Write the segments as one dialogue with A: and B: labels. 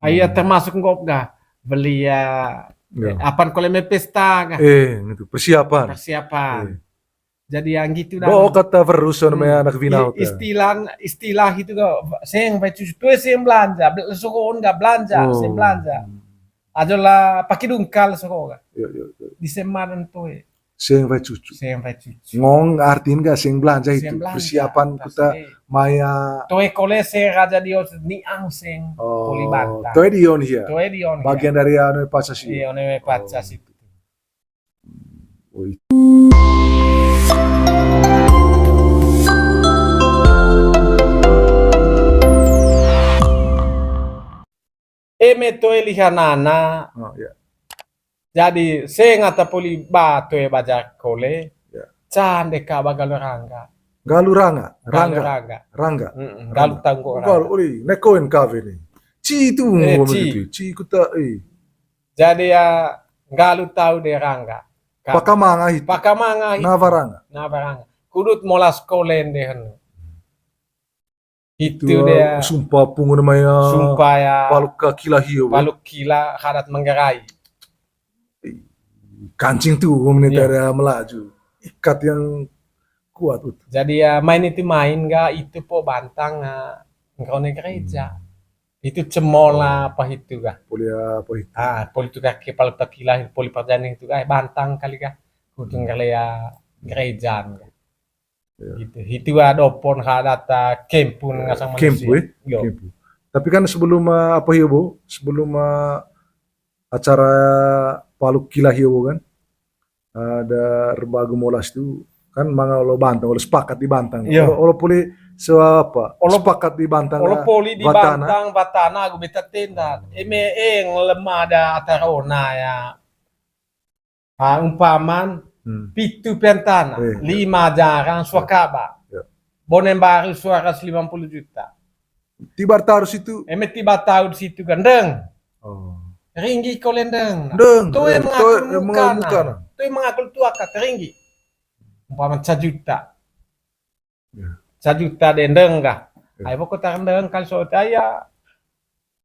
A: Iya termasuk ngop ga beli apa kalau me pesta ga
B: gitu persiapan.
A: persiapan. Jadi yang gitu dah.
B: Do kata verus namanya anak vinau
A: istilah itu ga seng vai cucu tu seng belanja, sokon ga belanja, seng belanja. Ajola pakai dungkal sokon ga. Di semaran tu
B: seng vai cucu.
A: Seng vai cucu.
B: Ngong artiin ga seng belanja itu persiapan kita maya.
A: Toe kole seng raja dio niang seng poli bantang.
B: Toe dion ya.
A: Toe dion.
B: Bagian dari anu pacas itu.
A: Iya, anu pacas itu. Toe lihanana. Jadi ngata poli batu baja kole. Cande ka bagaluranga.
B: Galuranga.
A: Galu tanggo.
B: Galu nekoin kave ni. Ci itu ci kuta
A: Jadi galu tahu de rangga.
B: Pakamanga itu. Navaranga.
A: Kudut molas kolen dehen. Itu
B: dia sumpah pungun namanya
A: sumpah
B: paluk kila hiu
A: paluk kila hadat menggerai
B: kancing tuh menitara melaju ikat yang kuat tuh.
A: Jadi main itu po bantang engkau gereja itu cemola apa itu ga
B: poli itu
A: poli itu kaki paluk kila poli perjalanan itu bantang kali ga kudu ngalea gereja gitu. Itu adopon hadata kempun ngasang manusia.
B: Kempu. Tapi kan sebelum apa hiu bu? Sebelum acara paluk kila hiu kan ada rembaga molas itu kan manga lo bantang, lo sepakat di bantang. Lo poli seapa? Lo sepakat di bantang.
A: Lo poli di bantang batana gue beta tenda. Lemah ada atarona ya. Umpaman pitu pentana, 5 jarang suakaba. Bonen baru suara 50 juta.
B: Tiba tahu situ.
A: Tiba tahu situ gandeng. Ringgi kolendeng.
B: Tuh mengaku
A: Tuh mengaku tua kata ringgi. Umpama 1 juta. 1 juta dendeng kah? Ayo kota dendeng kali soaya.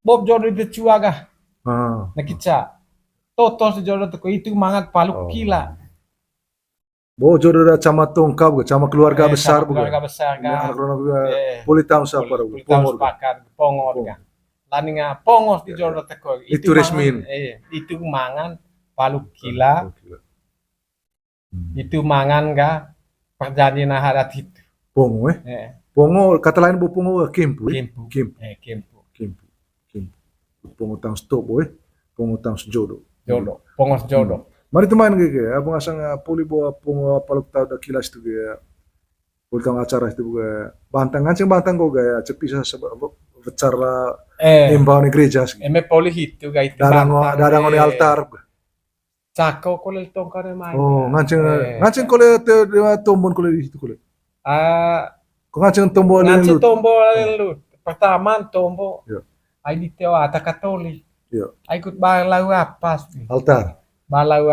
A: Bob jodoh itu cua kah? Nakica. Toto sejodoh teko itu mangat paluk kila.
B: Bo jodoh dah cama tongkap, cama keluarga besar bukan?
A: Keluarga besar kan.
B: Boleh tahu siapa dah?
A: Pongor kan. Laninga pongos di jodoh teko.
B: Itu resmin.
A: Itu mangan paluk kila. Itu mangan ga perjanjian hadat itu.
B: Pongo Pongo kata lain bu pongo kempu. Pongo tang stop pongo tang jodoh.
A: Pongos jodoh.
B: Mari teman kayak apa ngasang poli bawa pongo paluk tahu dah kilas tu kayak poli tang acara itu juga bantang bantang kok kayak cepisa sebab besar lah embau ni gereja sih.
A: Poli itu kayak
B: darang ni altar.
A: Cako kole tongkar main.
B: Ngancing kole tombon kole itu kole. Ngancing tombon
A: lut. Pertama tombol. Ai di teo ata katolik. Ai ikut balau apa?
B: Altar.
A: Balau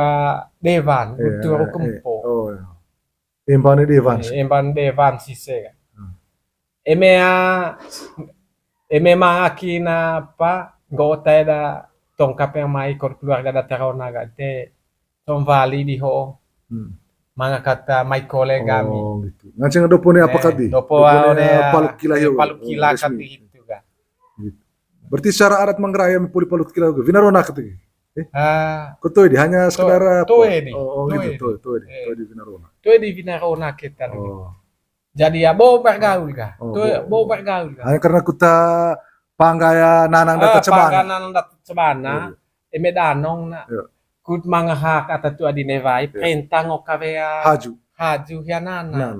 A: devan, betul kempo.
B: Embane devan.
A: Emban devan sise. Mangakina apa? Gota da tongkap yang mai keluarga da terona gate. Tom vali di ho. Mga kata may kolega mi.
B: Gitu. Ngancing dopo ni apa kadi?
A: Dopo
B: paluk kila
A: kati itu ga.
B: Gitu. Berarti secara adat Manggarai puli paluk kila ga. Vinarona kati. Kutoi di hanya sekedar gitu. Toi di Vinarona.
A: Toi di Vinarona kita. Jadi ya bawa bergaul ga. Bawa bergaul ga.
B: Hanya karena kita panggaya nanang data cemana.
A: Panggaya nanang data cemana. Danong na. Kut mga hak at tu adi nevai pentang o kavea haju hianana.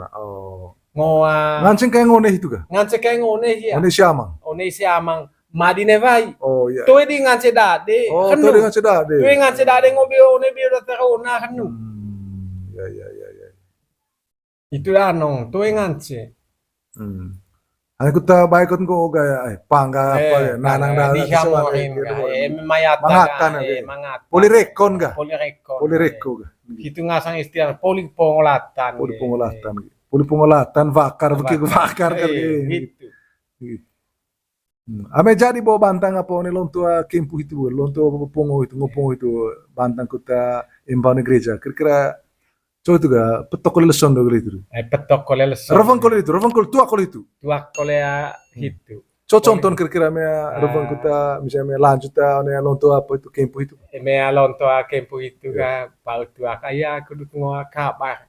A: Ngoa
B: ngancing kayak ngone itu ga?
A: Ngancing kayak ngone ya.
B: One si amang.
A: Madi nevai. Toi di ngance dade.
B: Toi di ngance dade.
A: Toi ngance dade ngobio ne bio terona kanu.
B: Ya.
A: Itu anong toi ngance.
B: Hanya kita baikon ko gaya pangga apa ya nanang dada
A: dihamorin
B: mangatan poli rekon ga poli rekko ga
A: itu ngasang istilah poli pengolatan
B: vakar begitu vakar kan
A: gitu
B: Ame jadi bawa bantang apa ne lontua kempu itu, lontua pongo itu, ngopong itu bantang kuta embau ne gereja. Kira-kira coba itu ga petok kole leson do itu.
A: Petok kole leson.
B: Rovang kole tua kole itu.
A: Tua kole itu.
B: Coba contoh kira-kira me rovang kuta misalnya me lanjut ne lontua apa itu kempu itu.
A: Me lontua kempu itu ga pau tua kaya kudu ngo kabar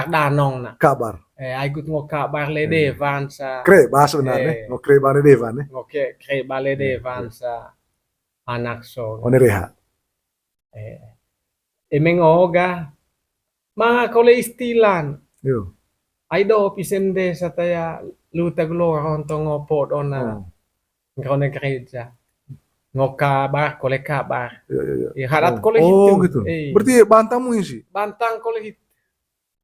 A: danong na.
B: Kabar.
A: Aigut ngo kabar le devan sa.
B: Kre bahasa benar ngo kre bane devan
A: Ngo kre bale devan sa anak so.
B: One reha.
A: Mengoga mga kole istilan.
B: Yo.
A: Ai do pisende sa taya luta gloron to ngo podon na. Ngone gereja. Ngo kabar kole kabar.
B: Iya.
A: Harat kole
B: Oh
A: itu.
B: gitu. Berarti bantangmu isi.
A: Bantang kole itu.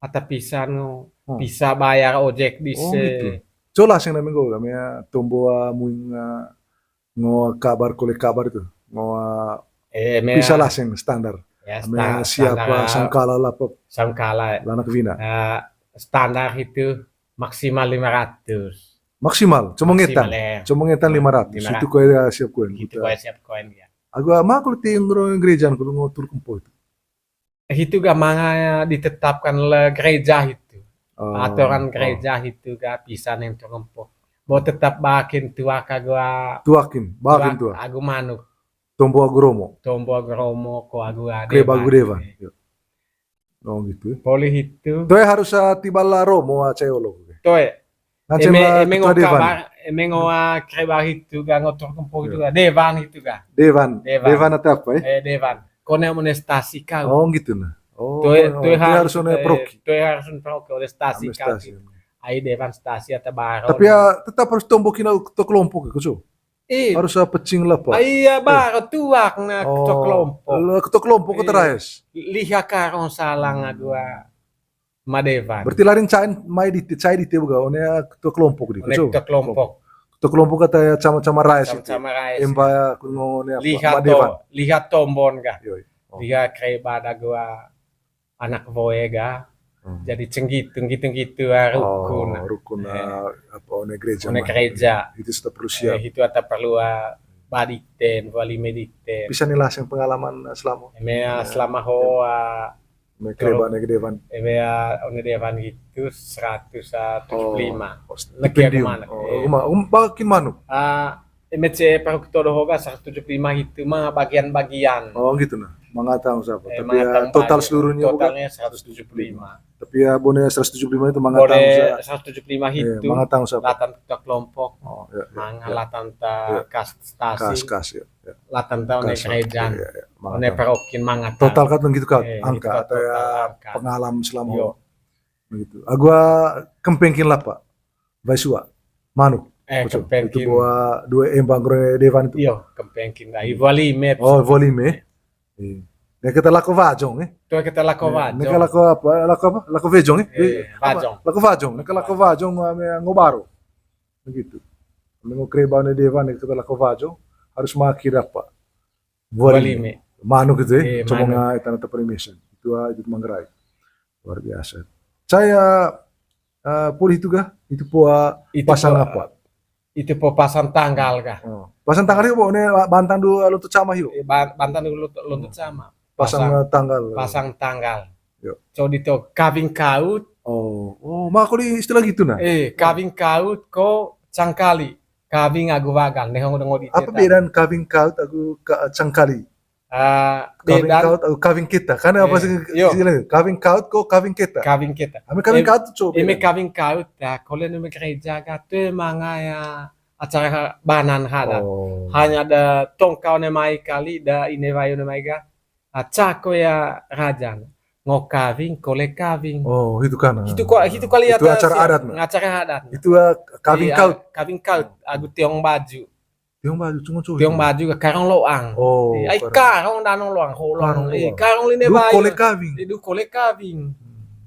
A: Ata pisan ngo bisa bayar ojek di
B: Oh gitu. Coba sing nami go kami tombo muing ngo kabar kole kabar itu. Ngo bisa lah sing standar.
A: Ya,
B: siapa sangkala lapop.
A: Sangkala.
B: Lanak vina.
A: Standar itu maksimal 500.
B: Maksimal, cuma ngetan 500. Itu kau siap koin.
A: Itu kau siap koin ya.
B: Agak makul tinggal gereja kalau ngotur kempo itu.
A: Itu gak manga ditetapkan le gereja itu. Aturan gereja itu gak bisa neng kempo. Mau tetap bakin tua kagua.
B: Bakin tua.
A: Agu manuk.
B: Tombo agromo
A: ko agu ade.
B: Kre bagu devan. Oh gitu.
A: Boleh itu.
B: Toe harus tiba la romo ceolo.
A: Toe. Emengo kabar, emengo krebar itu ga ngotor kempo itu ga devan itu ga.
B: Devan atau apa
A: Devan. Kone monestasi kau.
B: Oh gitu nah. Oh.
A: Toe
B: harus proki.
A: Toe harus proki monestasi kau. Ai devan stasi atau baru.
B: Tapi ya tetap harus tombokin ke kelompok gitu. Harus pecing lah pak.
A: Iya baru tuak na ketok kelompok.
B: Ketok kelompok keterais.
A: Lihat karong salang agua madevan.
B: Berarti larin cain mai di buka. Onya ketok kelompok di.
A: Ketok kelompok.
B: Ketok kelompok kata ya sama-sama rais.
A: Sama rais.
B: Empaya kungonya madevan.
A: Lihat tombon ga. Lihat kayak agua anak voe ga. Jadi cenggitung gitu rukun.
B: Rukun apa gereja.
A: Gereja.
B: Itu sudah perlu siap.
A: Itu atau perlu badikten, wali medikten.
B: Bisa nilasing pengalaman selama.
A: Selama hoa.
B: Mekreba devan.
A: One devan itu 175.
B: Lagi mana? Bakin manu.
A: MC Peruktodo Hoga 175 itu mah bagian-bagian.
B: Oh gitu nah. Mangatang siapa? Tapi ya total seluruhnya
A: totalnya 175.
B: Tapi ya bonnya 175 itu mangatang.
A: Boleh 175 itu.
B: Mangatang siapa?
A: Latan ta kelompok. Manga latan ta kas stasi.
B: Kas ya.
A: Latan ta one gereja. One parokin mangatang.
B: Total kan gitu kan angka atau ya pengalaman selama begitu. Agua kempengkin lah Pak. Baisua. Manu.
A: Kempengkin.
B: Itu bawa dua embang devan itu.
A: Iya, kempengkin. Volume.
B: Oh, volume. Nek kita lako vajong
A: Tuh kita lako vajong.
B: Nek lako apa? Lako vejong
A: Vajong.
B: Lako vajong. Nek lako vajong ngobaro. Begitu. Mengo kreba ne devan nek kita lako vajong harus makir apa? Volume. Manu gitu cuma nggak tanah permission. Itu aja manggerai. Luar biasa. Saya pulih itu kah? Itu pasang apa?
A: Itu pasang tanggal kah?
B: Pasang tanggal itu ne bantang dulu lutut sama hiu.
A: Bantang dulu lutut sama.
B: Pasang tanggal.
A: Pasang tanggal. Coba itu kawin kaut.
B: Mak kau di istilah gitu nah.
A: Kawin kaut ko cangkali. Kawin agu wagang.
B: Apa bedaan kawin kaut agu cangkali? Kawin kaut agu kawin kita. Karena apa sih istilahnya? Kawin kaut ko kawin kita.
A: Kawin kita.
B: Ame kawin kaut coba.
A: Eme kawin kaut ya. Kalau neme gereja kate mangaya acara banan hadat. Hanya ada tongkau nemai kali da inevayo nemai ga. Cako ya rajan. Ngokawin kole kawin.
B: Itu kan.
A: Itu kali
B: itu acara adat.
A: Acara adat.
B: Itu kawin kaut.
A: Kawin kaut agu tiong baju.
B: Tiong baju cuma cuy.
A: Tiong baju ke karong loang. Ai karong danong loang holong. Karong line bayo.
B: Kole kawin.
A: Itu kole kawin.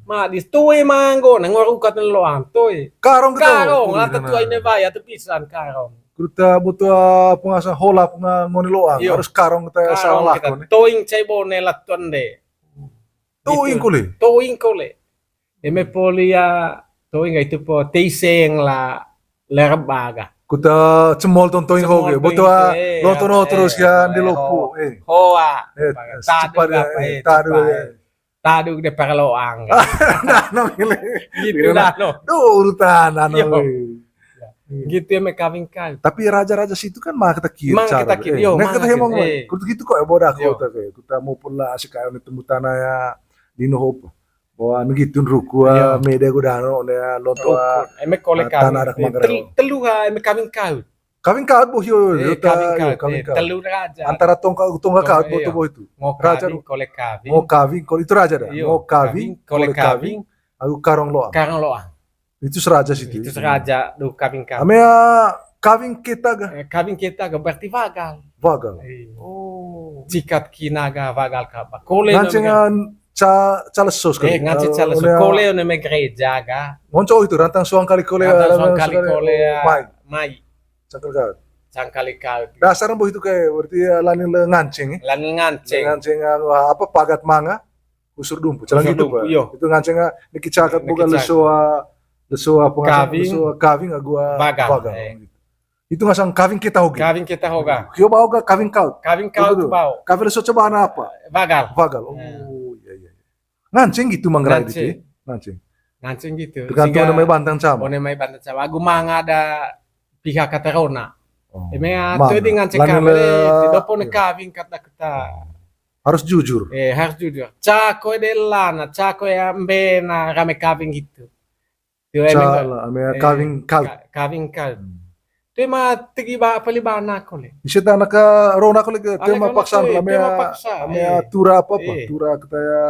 A: Ma di stoe manggo nang warukat ng loang toy.
B: Karong
A: lata tuay ne bayo at pisan karong.
B: Kita butuh pengasa holap ngoni loang. Harus karong kita salah lakon.
A: Toing cebo ne latuan de. Toing kole. Eme polia toing itu po teiseng la lerbaga.
B: Kuta cemol tontoin
A: Cemol
B: hoge.
A: tontoin
B: Boto
A: itu, eh,
B: nonton
A: apa,
B: terus
A: eh,
B: kan
A: apa,
B: di
A: eh,
B: lopo.
A: Hoa.
B: Tadu
A: Tadu apa,
B: tadu.
A: Tadu de perloang.
B: Nah, no gile.
A: Gitu dah no.
B: Urutan anu.
A: Yo. Gitu ya me kawin kau.
B: Tapi raja-raja situ kan mah kita kiri
A: Mang
B: cara.
A: kita kiri, yo,
B: Nah
A: mang
B: kita
A: kita
B: hemong
A: kiri,
B: kudu gitu kok ya boda
A: Yo.
B: kota kayak. Kita mau pula asikayo ni temu tanah ya dino hopo. Bahwa gitu rukua
A: Yo.
B: media gudano ya lontoa
A: Eme kole
B: tanah ada
A: kawin.
B: kemanggarao.
A: Telu ha eme kawin kau.
B: Kawin kaut boh yo.
A: Kawin kau. Telu raja.
B: Antara tongka kaut
A: Iya.
B: boh itu.
A: Mau
B: Raja
A: kawin kole kawin.
B: mau kawin kalau itu raja dah.
A: Iya,
B: Mau kawin
A: kole
B: kole kawin. Aku karong loang.
A: Karang loang.
B: Itu seraja situ.
A: Itu seraja do kawin kau.
B: Amea kawin kita ga
A: Kawin kita ga berarti vagal.
B: vagal.
A: Oh. Cikat kinaga vagal kaba. Kole
B: Ngancengan calesos kali.
A: ngancin salah so kole no me gereja ga.
B: Monco itu rantang suang kali kole.
A: Rantang suang kali kole
B: mai.
A: mai.
B: Cangkal kaut.
A: Cangkali kau.
B: Dasar boh itu kayak berarti lanin le ngancing.
A: Lan nganceng.
B: Ngancing apa pagat manga. Usur dumpu. Celang
A: Usur
B: itu
A: dumpu,
B: Pak.
A: iya.
B: Itu ngancing nikicakat bukan
A: Nikicakat.
B: lesoa
A: Kawin.
B: lesoa kawin agua
A: Vagal.
B: Itu ngasang kawin kita hoge.
A: Kawin kita hoga.
B: Kyo bau ga kawin kaut.
A: Kawin kau
B: Betul.
A: tu bau.
B: Kawin leso coba apa?
A: Vagal.
B: Vagal. Oh iya. Ngancing gitu mangrai
A: Ngancing.
B: itu. Ngancing.
A: Nganceng gitu.
B: Tergantung namanya bantang sama.
A: One mai bantu sama. Aku manga ada pihak katarona.
B: Oh,
A: Eme
B: manga.
A: tu di nganceng
B: Lanin
A: kami.
B: le-
A: Dopo ne kawin kata kita.
B: Harus jujur.
A: Harus jujur. Cako delana, cako ya mbena rame kawin gitu. Tu
B: Salah, amea kawin kaut.
A: Kawin kau. Tu ma tigi ba palibana kole.
B: Isita naka rona ko lagi tema
A: Anak-anak
B: paksa
A: tu,
B: amea
A: tema paksa,
B: amea tura apa apa?
A: Eh.
B: Tura kita ya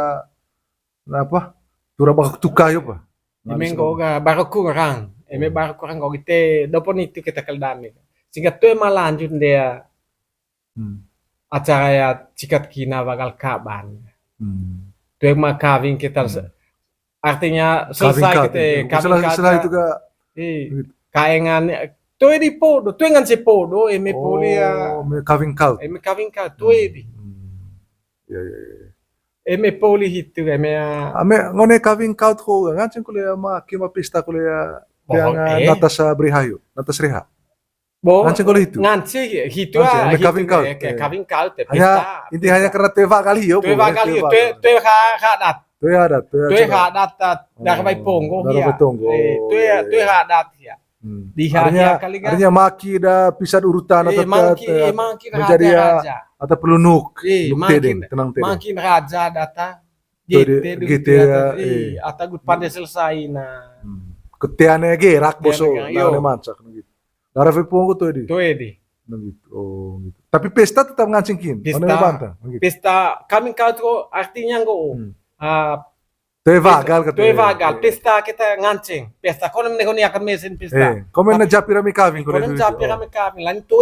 B: apa? Tura bak tukayo pa.
A: Imengo ga baru kurang. Eme baru kurang kau kita. Dopo itu kita keldami. Sehingga tu lanjut dia acara ya cikat kina bakal kaban. Tu ma kawin kita artinya selesai kita kawin
B: Setelah itu ga
A: kaengan tu di podo tu ngan se podo eme poli ya
B: amea kawin kaut.
A: eme kawin ka tu di
B: Ya.
A: eme poli hitu eme
B: Ame ngone kawin kaut ko ngancen kuliah ma kima pesta kuliah yang natas brihayu, natas reha.
A: bo
B: Ngancen kuliah itu.
A: nganci hitu
B: Nganceng, ame kawin kaut.
A: kawin ka te
B: Hanya
A: pesta
B: inti hanya karena teva kali yo.
A: tu bakal hiu tu ha dat
B: Tu ada, tu
A: tu ha dat dar bai pongo
B: Dar
A: ya
B: bai pongo.
A: tu ha dat ya di
B: Artinya,
A: kali ga
B: artinya maki dah pisah urutan atau
A: makin
B: menjadi
A: raja
B: atau perlu nuk
A: makin
B: tedeng, tenang tedeng.
A: makin raja data
B: Tuh,
A: gitu
B: ya,
A: atau gut pandai selesai nah
B: Ketiannya gerak boso,
A: Ketiannya, yo.
B: nah mancak gitu. Darah pongo tuh di.
A: tu di
B: Gitu. Oh, gitu. Tapi pesta tetap ngancingkin.
A: Pesta.
B: Mana bantang. Gitu.
A: pesta kami kau tu artinya go
B: Tuh vagal
A: tu vagal pesta kita ngancing pesta kau nem nekoni akan mesin pesta
B: Komen na japira mi kaving
A: kau nem capi kami kami lan tu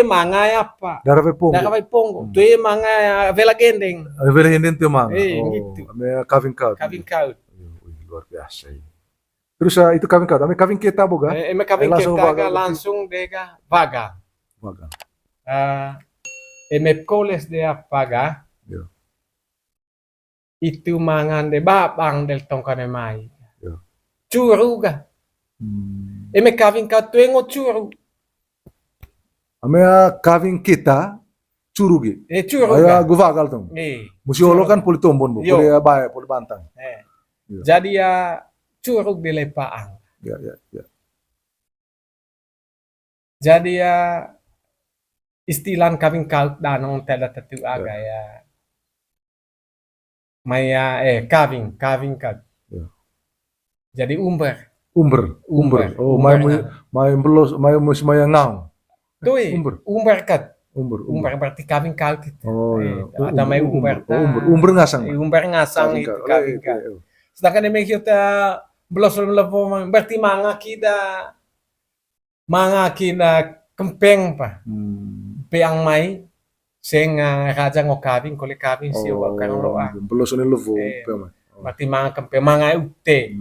A: manga ya apa
B: Darah pongo.
A: dah kami pongo tu manga ya vela gendeng
B: Vela hindi tuh mang.
A: gitu.
B: Ame kaving kaut.
A: kawin kau
B: Luar biasa ini. Terus itu kaving kaut. Ame kaving kita boga.
A: eme kawin
B: langsung
A: kita
B: vagal.
A: langsung dega vaga
B: Vagal.
A: eme koles de apaga
B: Yo.
A: itu mangan de babang del tongkane mai
B: Yo.
A: curu ga eme kawin ka tuengo curu
B: Ame kaving kita curugi.
A: curu
B: Aya
A: ga
B: guvagal tuh. Musiolo kan puli tombon bu,
A: Yo.
B: puli bae, puli bantang. Yo.
A: jadi ya curug di lepaang
B: Ya.
A: jadi ya istilah kawin kau danong tada tatu aga ya maya kawin kau
B: Ya.
A: jadi umber
B: Umber. Oh, mai belos, mai maya ngau.
A: Tuh, umber kat.
B: Umber.
A: Umber berarti kawin kau gitu.
B: Oh, ya.
A: Ada mai umber.
B: Umber ngasang.
A: Umber ngasang itu kawin kau. Sedangkan yang kita belum lepo berarti manga kita kempeng pa. Peang mai sing raja ngokawin kole kawin siyo karang loa.
B: Belos ni levo.
A: Berarti manga kempeng manga ute.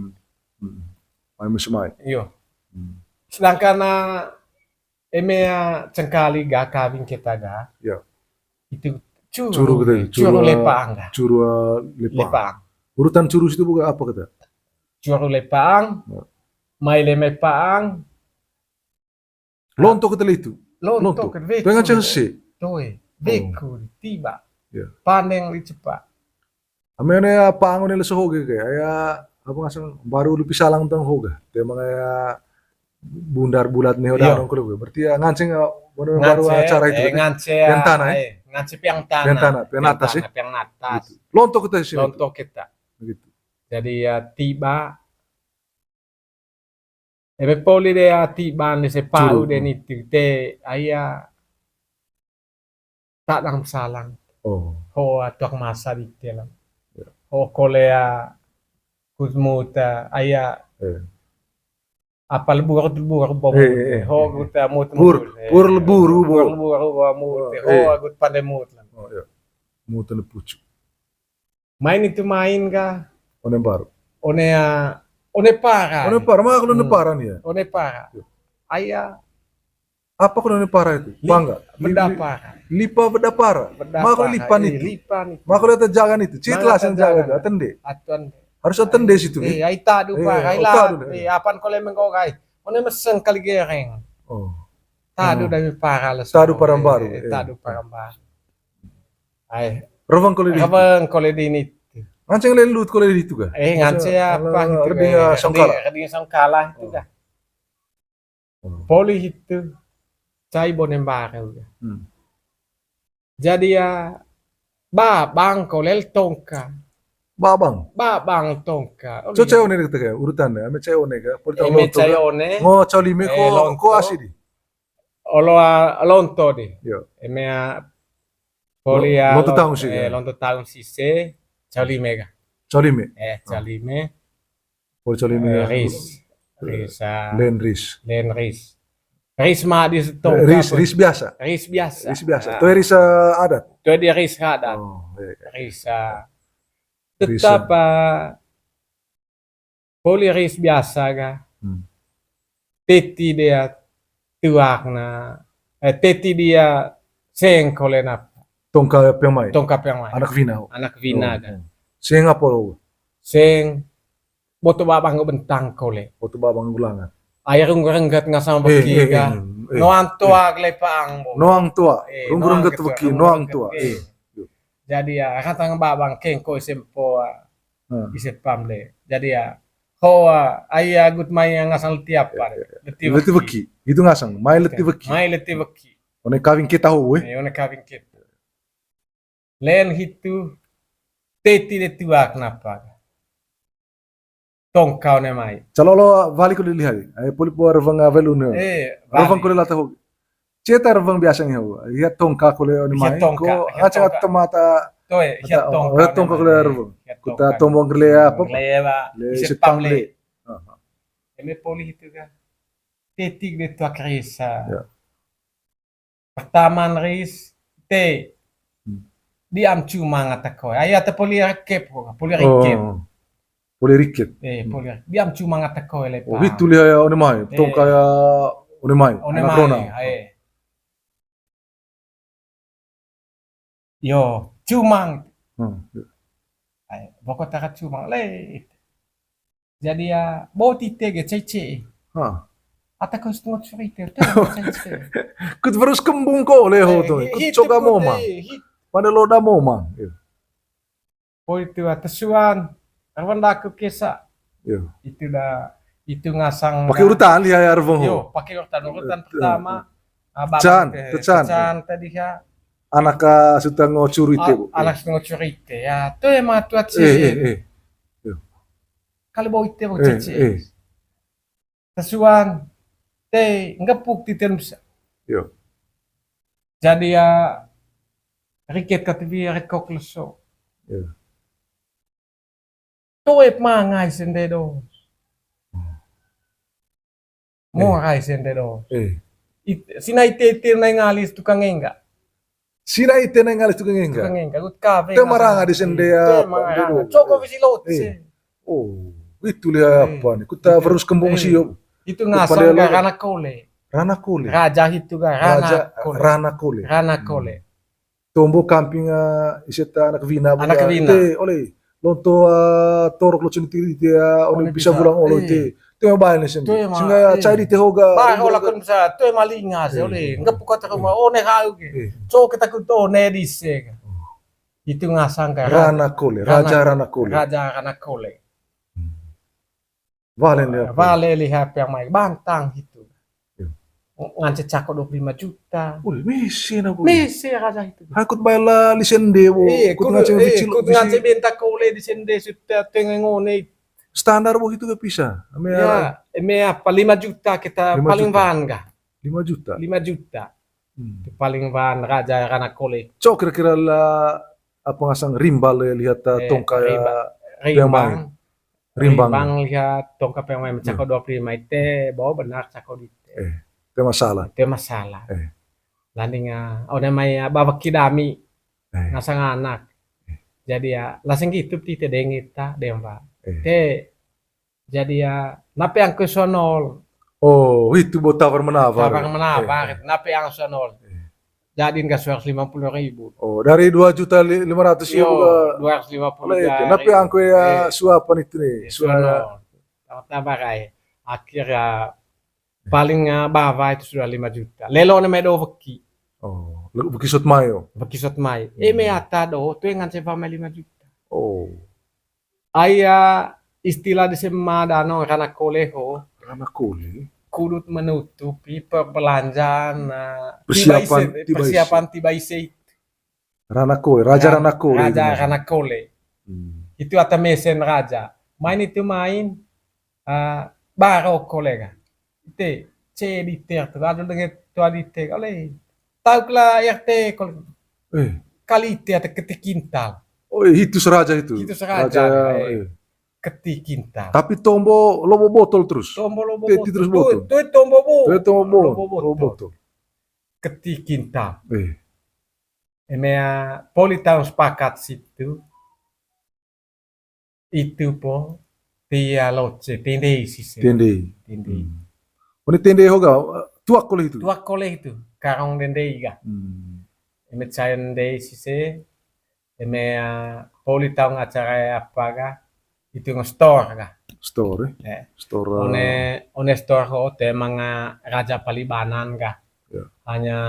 B: Mai musimai.
A: Iyo. Sedangkan eme cengkali ga kawin kita ga.
B: Ya.
A: Itu
B: Curu kita.
A: curu lepaang ga.
B: Curu lepang.
A: Lepaang.
B: Urutan curu itu bukan apa kata?
A: Curu lepaang. Mai leme paang.
B: Lonto kita itu.
A: Lonto ke veku.
B: Dengan Chelsea.
A: Toi, veku tiba.
B: Ya.
A: Pandeng li cepat.
B: Amene ya pangon nila sa hoga kaya apa ngasang baru lupi salang tang hoga. Te mga bundar bulat ni hoda nong kulo. Berarti ya ngancing baru acara itu.
A: Ngance
B: Piantana,
A: ngance piantana.
B: Piantana, pianatas ya.
A: Pianatas.
B: Gitu. Lonto kita di sini.
A: Lonto kita.
B: Begitu.
A: Jadi ya tiba. Ebe poli de ya tiba ni se pau de ni te aya tak dalam salang.
B: Oh.
A: Ho atuak masa di telam. Ho kolea kuzmuta aya apa lebur bomu. Ho guta mut
B: Pur leburu
A: bomu. Ho agut pandai mut lah.
B: Oh ya. Mutu na pucu.
A: Main itu main ka.
B: One baru.
A: One para.
B: One para, mga kalau para nih ya.
A: One para. Aya
B: apa kalau ne para itu? Bangga.
A: beda para.
B: Lipa beda para. Mga kalau lipan itu.
A: Lipan itu.
B: Mga kalau kita jangan itu. Citlah sen jangan. Atende.
A: Atuan.
B: Harus atende situ.
A: Ai tadu para. Ai la. Apan kole mengokai. One mesen kali gereng.
B: Oh.
A: Tadu dari para lah.
B: Tadu para baru.
A: Tadu para baru. Ai.
B: Rovang kole di.
A: Rovang kole di ini.
B: Nganceng lelut kole di itu kah?
A: Ngance apa gitu.
B: Redinga sangkala.
A: Redinga sangkala itu dah. Poli itu. Cai bonem bareng. Jadi ya babang kolel tongka. Babang tongka.
B: So cewek nih kita kayak urutan ya. Ame cewek nih kah? Polita
A: Eme cayone.
B: Ngo cawlime ko asih di.
A: Olo lonto di.
B: Yo.
A: Eme poli ya.
B: Lonto tahun sih.
A: Lonto tahun sih se. Cawlime ga.
B: Cawlime.
A: Cawlime.
B: Poli cawlime.
A: Ris.
B: Len ris.
A: Ris mah di tongka.
B: Ris biasa.
A: Ris biasa.
B: Itu ris adat.
A: Itu dia ris adat. Ris tetap poli ris biasa ga. Teti dia tuakna. Teti dia sengkolena.
B: Tongka pemai. Anak vina
A: ga.
B: Seng apa lo?
A: Seng boto babang bentang kole.
B: Boto babang gulangan.
A: Ayah renggat ngasang beki ga. Noang tua glepang.
B: Noang tua. Renggat beki noang tua.
A: Jadi ya katang babang kengko sempo isepam le. Jadi ya hoa ayah gut mai ngasang tiap
B: Leti beki. Itu ngasang. Mai leti beki. One kawin kita ho
A: One kawin kita. Len hitu teti de tua kenapa? Tongkau ne mai.
B: Chalo lo vali ko lilihay. Ay puli po arvang velu ne. Arvang ko lata ho. Ceta arvang biasa ngi ho. Ya tongka ko le ni mai. Ko acha tomata.
A: Toe, ya tongka.
B: Ya tongka ko le arvang. Kuta tombong glea apa?
A: Le sepam le. Eme poli itu ga. Tetik de tua krisa. Pertaman ris te. Diam cuma ngatakoy. Ayah te poli rekep ko. Poli rekep.
B: Poli riket.
A: Poli. Diam cuma ngatakoy le pa.
B: Vitu le ya one mai. Tongka ya one mai. Anak rona.
A: Yo, cumang. Bokot takat cumang le. Jadi ya boti tege cece. Ata ko stngot frite.
B: Kut terus kembung ko le ho to. Kut coga moma. Pada loda moma.
A: Oh itu atesuan. Arwan daku kesa. Itu dah itu ngasang.
B: Pakai urutan lihat arvong ho.
A: Yo, pakai urutan pertama.
B: Tecan
A: tadi ya.
B: Anak sudah ngocurite.
A: Anak ngocurite ya. Tu emang tuat sih. Kalau bawa itu bawa cece. Tesuan. Ngepuk di terus. Jadi ya riket kativi rekok leso. Toep mangai sendedo. Morai sendedo. Sinai tetir na ngalis tukang enggak.
B: Sinai te na ngalis tukang enggak.
A: Tukang enggak. Gut kafe.
B: Te maranga di sendea.
A: Coko visilotse.
B: Oh, itu lihat apa nih? Kita terus kembung siyo.
A: Itu ngasang ga Rana Kole. Raja itu ga
B: Rana Kole. Tombo camping iseta anak vina. Oleh lonto torok lo cintiri dia oleh bisa pulang olo te Itu yang baik sen.
A: Itu yang
B: Sehingga cai di tehoga.
A: Bago la kun sa tu malinga se ole ngap ko ta ko one ha ke. So kita ku to ne di se. Itu ngasang ka
B: Rana Kole, Raja Rana Kole.
A: Raja Rana Kole.
B: Valen dia.
A: Vale lihat yang mai bantang itu. Ngance cako 25 juta.
B: Uli, Messi na bu.
A: Messi raja itu.
B: Hakut bayla lisende bu. Kut ngaceng kecil.
A: Kut ngance benta Kole di sende sutta tengeng ngone.
B: Standar bu itu ke pisah.
A: Ya, apa 5 juta kita
B: 5
A: paling
B: juta.
A: van kah?
B: 5 juta.
A: 5 juta. Itu paling van Raja Rana Kole.
B: Cok kira-kira lah apa ngasang rimbal ya lihat tongka yang main.
A: Rimbang lihat tongkap yang main cako 25 itu bawa benar cako di
B: itu masalah.
A: Itu masalah. Landing namanya bawa kidami ngasang anak. Jadi ya langsung gitu tidak dengita demba. Jadi ya nape yang kesonol.
B: Oh, itu buat tawar menawar.
A: Tawar menawar. Nape yang kesonol. Jadiin ke 250.000.
B: Oh, dari 2.500.000
A: Yo,
B: ke
A: 250.000.
B: Tapi angko ya suapan itu nih.
A: Suara. Tambah kayak akhirnya paling bawah itu sudah 5 juta. Lelo na may do veki.
B: Oh, bukisot mayo.
A: Bekisot may. May ata do, tu yang nganse may 5 juta.
B: Oh.
A: Aya istilah di semada no Rana Kole ho.
B: Rana Kole.
A: Kudut menutupi perbelanjaan
B: persiapan
A: tiba ise.
B: Rana Kole, Raja Rana Kole.
A: Raja Rana Kole. Itu atau mesen raja. Main itu main baro kolega. Itu cediter tu ada dengan tu adite kali. Tahu lah RT kali atau ketik kintal.
B: Oh, itu seraja itu.
A: Itu seraja. Ketik kintal.
B: Tapi tombo lobo botol terus.
A: Tombo lobo botol.
B: Terus botol.
A: Itu tombo botol.
B: Itu lobo botol.
A: Ketik kintal. Emea politang sepakat situ. Itu po dia loce tende sih.
B: Tende. Ini tende hoga tuak kole itu.
A: Tuak kole itu. Karong tende iga. Eme cayan tende sih. Emea politang acara apa ga? Itu nge-store ga.
B: Store. Store.
A: One store ho te mga raja palibanan ga. Hanya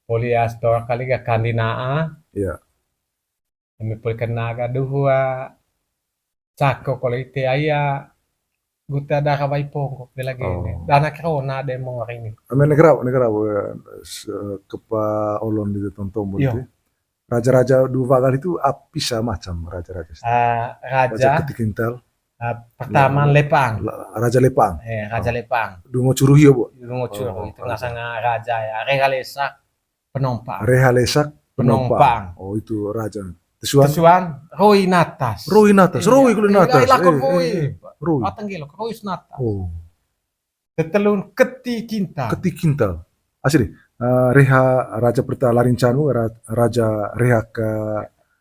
A: polia store kali ga kandinaa.
B: Ya.
A: Eme poli kenaga duhua cako kole ite aya guta da kawai pongko bela gene. Dana krona demo ini.
B: Ame negara kepa olon di tonton itu. Raja-raja dua kali itu bisa macam raja-raja.
A: Raja
B: ketik kintal.
A: Pertama Lepang.
B: Raja Lepang.
A: Raja Lepang.
B: Dungo Curuhio, Bu.
A: Dungo Curuh itu ngasang raja ya. Rehalesak penumpang.
B: Rehalesak penumpang. Oh, itu raja.
A: Tesuan Roy Natas.
B: Roy Natas. Roy kulo Natas.
A: Lakon Roy.
B: Roy.
A: Patanggil Roy Natas.
B: Oh.
A: Tetelun ketik kintal.
B: Ketik kintal. Asli. Reha Raja Pertama Larincanu, Raja Reha ke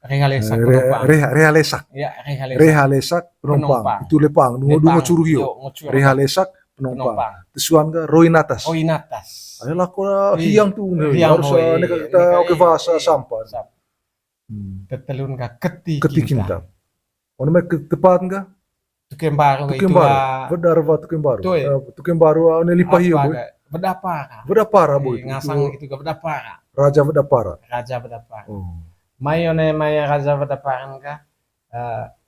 A: Rehalesak penumpang.
B: Rehalesak.
A: Ya,
B: Rehalesak penumpang. Itu Lepang. Dungo Curuhio. Rehalesak penumpang. Tesuan ke Roy Natas.
A: Roy Natas.
B: Ayolah ko hiyang tu harus kita ke bahasa sampah.
A: Tetelun ka ketik
B: kintal. Ono me tepat enggak?
A: Tukem baru itu.
B: Bedarva tukem baru. Tukem baru ne lipahio boy. Bedapara boy.
A: Ngasang itu ke Bedapara.
B: Raja Bedapara.
A: Raja Bedapara. Mayone maya Raja Bedapara ka.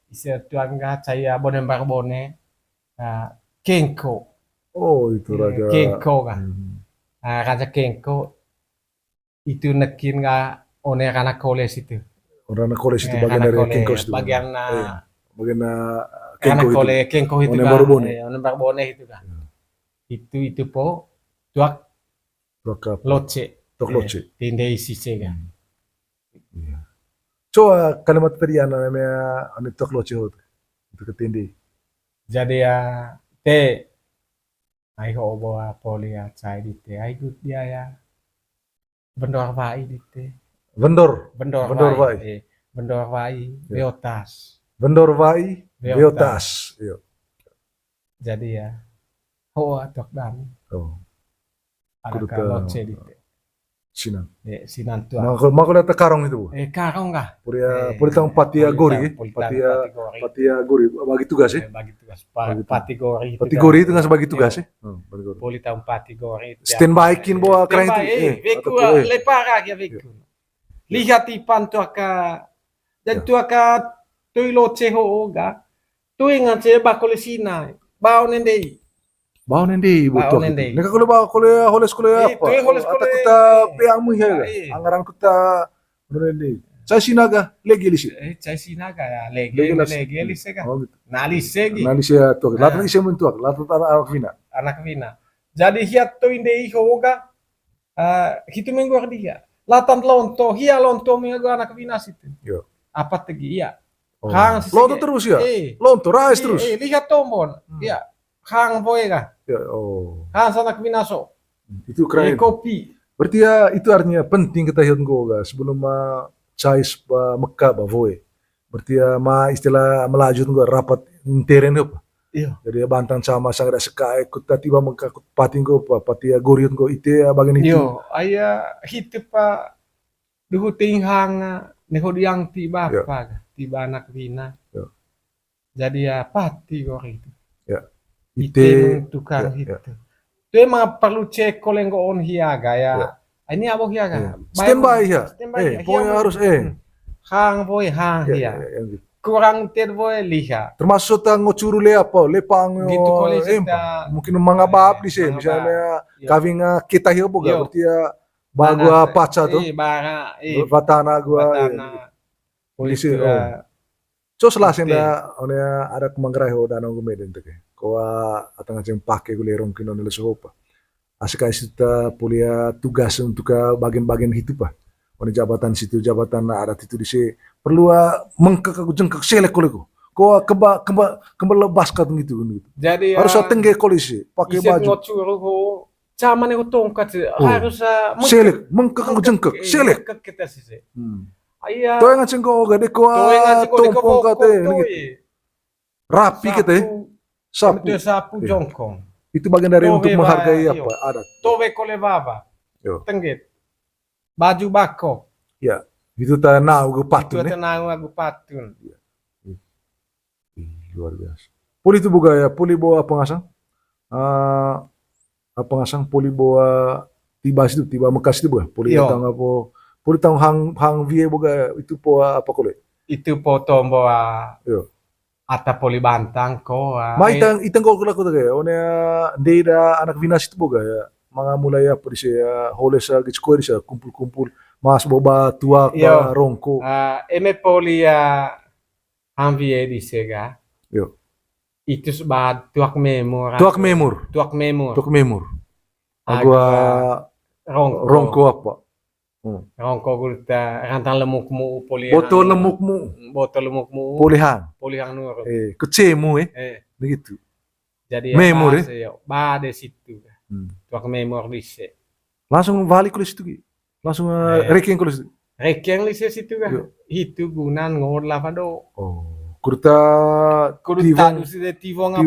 A: Isi tuan ka saya bonen barbone. Kenko.
B: Oh, itu Raja
A: Kenko ka. Raja Kenko itu nekin ka one Rana Kole situ.
B: Rana Kole situ bagian dari Kenko situ.
A: Bagian
B: Kenko
A: Kole Kenko itu kan. One barbone itu kan. Itu po tuak loce.
B: Tuak loce.
A: Tinde isi sega.
B: Coba kalimat tadi namanya ane tuak loce itu ke tinde.
A: Jadi ya te ai ho bawa polia cai di te ai gut dia ya. Vendor vai di te. Vendor vai. Vendor vai beotas.
B: Vendor vai beotas.
A: Jadi ya ho atok dan.
B: Oh.
A: Ada kalau cedite.
B: Sinan.
A: Sinan tua.
B: Maka lihat karong itu.
A: Karong kah?
B: Puri tang patia gori, patia gori bagi tugas
A: Bagi tugas. Pati gori.
B: Pati gori itu nggak sebagi tugas
A: Poli tang pati gori.
B: Standby-kin bawa keren itu.
A: Veku lepara ya veku. Lihat ipan tu aka. Dan tu aka tuilo ceho oga. Tu ingat saya bakul sina. Bau nendei.
B: Bau nende ibu
A: Bau
B: tuh.
A: nende.
B: Neka kalau bawa kuliah holes kuliah apa?
A: Itu holes
B: Ata
A: kuliah.
B: kita peamu ya. Anggaran kita nende. Saya sinaga legi lisi.
A: Saya sinaga ya legi lisi kan.
B: Oh gitu.
A: Nalisegi.
B: Nalisia tuh. Lalu isi mentuak. Lalu anak vina.
A: Anak vina. Jadi hiat to indei hoga. Hitu menggor dia. Latan lonto, hia lonto menggor anak vina situ.
B: Yo.
A: Apa tegi ya?
B: Lonto terus ya. Lonto rais terus.
A: Lihat tombon. Ya. Hang boy kah?
B: Ya,
A: Hang sanak minaso.
B: Itu keren.
A: Kopi.
B: Berarti ya itu artinya penting kita hitung goga sebelum cais Mekah voe. Berarti ya istilah melaju tunggu rapat interen apa.
A: Iya.
B: Jadi bantan sama sang ada sekai kita tiba Mekah patinggo patia goriun go ite bagian itu.
A: Yo, aya hitu pa duhu ting hang neho diang tiba apa tiba anak vina. Jadi ya pati gori itu.
B: Ya.
A: Ite tukang itu. Itu emang perlu cek koleng on hiaga ya. Ini apa hiaga?
B: Standby ya. Pokoknya harus
A: hang boy hang ya. Kurang ter boy liha.
B: Termasuk tang ngocuru le apa lepang
A: Gitu kole
B: mungkin mga bab di sini misalnya kawing kita hiyo boga berarti ya bagua paca tuh.
A: Bara
B: Batana gua.
A: Polisi.
B: So selasin ada kemanggraho danau gumeden tuh ke. Koa atang aceng pake gulerong kino nila sopa. Asika isita pulia tugas untuk bagian-bagian hidup jabatan situ jabatan adat itu di sini perlu mengkek jengkek selek koleko. Koa kembali lebas kan gitu.
A: Jadi
B: harus tengge kolisi pakai baju.
A: Ngocuru caman itu tongkat harus
B: selek mengkek jengkek selek.
A: Kita sih.
B: Iya. Tuh yang ngaceng kau gade koa tompong kate. Rapi kita sapu
A: jongkong.
B: Itu bagian dari untuk menghargai apa adat.
A: Tove kolevava. Tenggit. Baju bako.
B: Ya, itu tanah gue patun.
A: Itu tanah gue patun.
B: Luar biasa. Puli itu buka ya, puli bawa pengasang. Pengasang puli bawa tiba situ, tiba Mekas itu bukan. Puli datang apa? Puli tang hang vie buka itu po apa kole?
A: Itu po tomboa. Ata poli bantang ko.
B: Itang ko kula ko tagay. Ona deida anak vinas itu boga ya. Mga mulai apa di saya holes gitsko di saya kumpul-kumpul mas boba tua ka rongko.
A: Eme poli hanvie di sega.
B: Yo.
A: Itu sebab tuak memor.
B: Tuak memor.
A: Tuak memor.
B: Tuak memor. Agua rongko apa?
A: Rongko gulta rantang lemukmu poli.
B: Botol lemukmu.
A: Botol lemukmu.
B: Polihan.
A: Polihan nur.
B: Kecemu begitu.
A: Jadi
B: memor
A: bade situ. Tuak memor lise.
B: Langsung balik kulis itu. Langsung reking kulis itu.
A: Reking lise situ kan. Itu gunan ngor lavado.
B: Kurta
A: tivong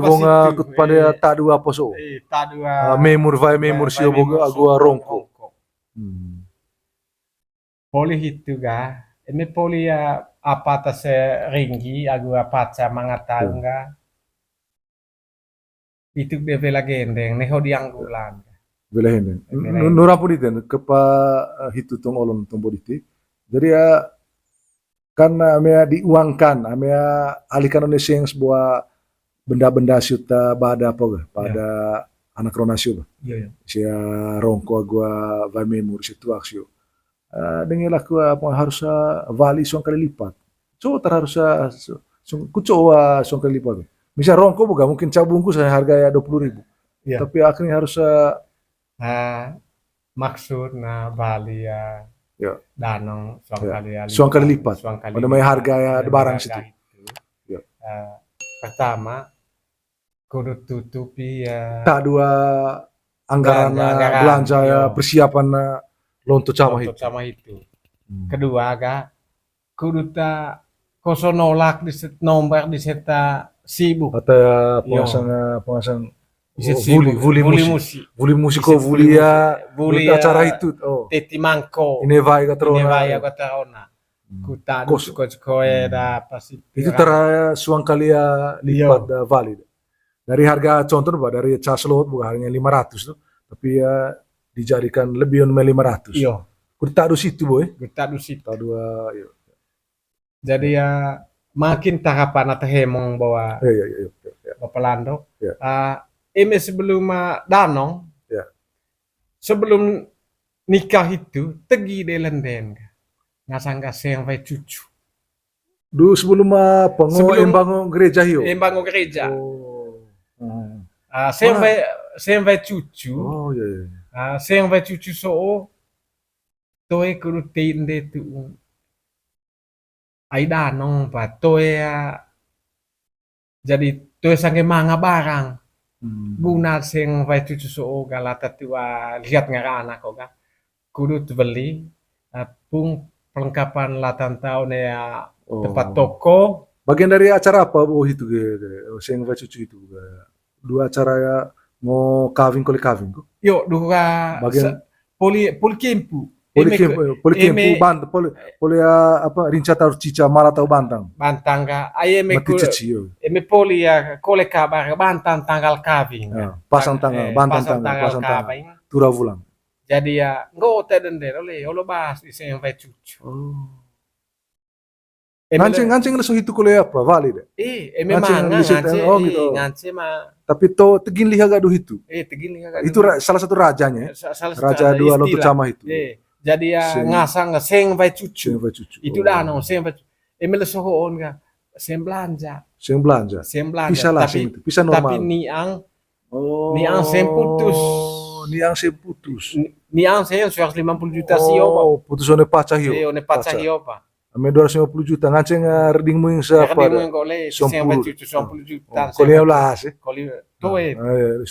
B: kut pada tadu apa so.
A: Tadu
B: memor vai memor sio boga agua rongko.
A: Poli itu ga. Eme poli apa tas ringgi agua paca mangatau ga. Itu bebe gendeng neho dianggulan.
B: Bela hendeng. Nura pun itu kepa hitu tong olon tong boditi. Jadi ya kan amea diuangkan, amea alihkan Indonesia yang sebuah benda-benda syuta pada apa ga? Pada anak ronasio.
A: Iya.
B: Sia rongko agua vai memor situ aksio. Dengan laku apa harus vali suang kali lipat. So harus kucoa suang kali lipat. Misal rongko bukan mungkin cabungku saya harga 20.000.
A: Ya.
B: Tapi akhirnya harus
A: maksud vali danong
B: suang kali lipat. Pada mai harga barang situ. Ya.
A: Pertama kudu tutupi
B: tak dua anggaran belanja ya persiapan lonto sama itu.
A: Kedua kudu ta koso nolak di nomor di seta sibuk.
B: Atau pengasang Vuli Musi. Vuli Musiko, Vulia, acara itu. Oh,
A: Teti Mangko.
B: Inevai Katrona.
A: Inevai Katrona. Kuta
B: Kos.
A: suko era pasti.
B: Itu tera suang kalia lipat valid. Dari harga contoh dari cas lot bukan harganya 500 tuh, tapi ya dijadikan lebih dari 500.
A: Iya.
B: Kuta di situ boy.
A: Kuta di situ.
B: Dua.
A: Jadi ya makin tahapan atau hemong bahwa Bapak Lando. Ini sebelum danong, sebelum nikah itu tegi de lenden, ngasangka yang vai cucu.
B: Dulu sebelum embangun gereja hiyo.
A: Embangun gereja.
B: Oh.
A: Saya vai cucu.
B: Oh iya.
A: Saya vai cucu so toe kudu tinde tu. Ai danong pa toe jadi toe sange manga barang. Guna sing vai cucu so galata tua lihat ngarana kok ga. Kudu beli pung perlengkapan latan tahun ya tempat toko.
B: Bagian dari acara apa itu sing vai cucu itu? Dua acara ya mau kawin kok.
A: Yo dua
B: bagian
A: Polikempu
B: bantang poli apa rincata cica malah tahu bantang
A: ga ayeme poli ya kole kabar bantang tanggal kawin
B: pasang tanggal pasang tanggal tura bulan
A: jadi ya ngote dender ole bahas di sing vai cucu
B: ngancing leso itu kuliah apa valid
A: memang ngancing mah
B: tapi to tegin liha gadu itu
A: tegin liha
B: itu salah satu rajanya raja dua lotu cama itu
A: jadi ya ngasang sing vai cucu itu dah no sing vai emele sohoon ga sing belanja
B: bisa lah bisa normal
A: tapi niang sing putus niang sing 150 juta sio
B: putus one pacah hiyo
A: pa
B: ame 250 juta nganceng reding mo yung sa
A: para reding mo yung sing vai cucu 90 juta
B: koleh ulas
A: toe
B: 10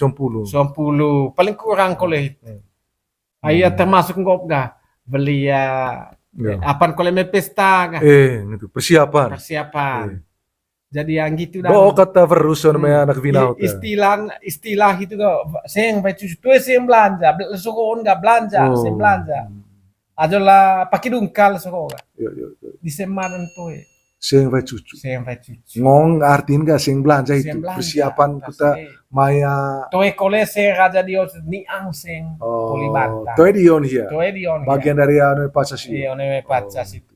A: paling kurang koleh ayah termasuk ngop ga beli apan koleh me pesta ga
B: gitu persiapan
A: jadi yang gitu dah
B: kata veruson me anak vinau
A: istilah itu ga sing vai cucu toe sing belanja sokoon ga belanja sing belanja adalah pakai dungkal sokoga di semaran toe
B: sing vai cucu ngong artiin ga sing belanja itu persiapan kita maya
A: toe kole sing raja dios niang sing poli bantang
B: toe dion hiya bagian dari anu pacas
A: itu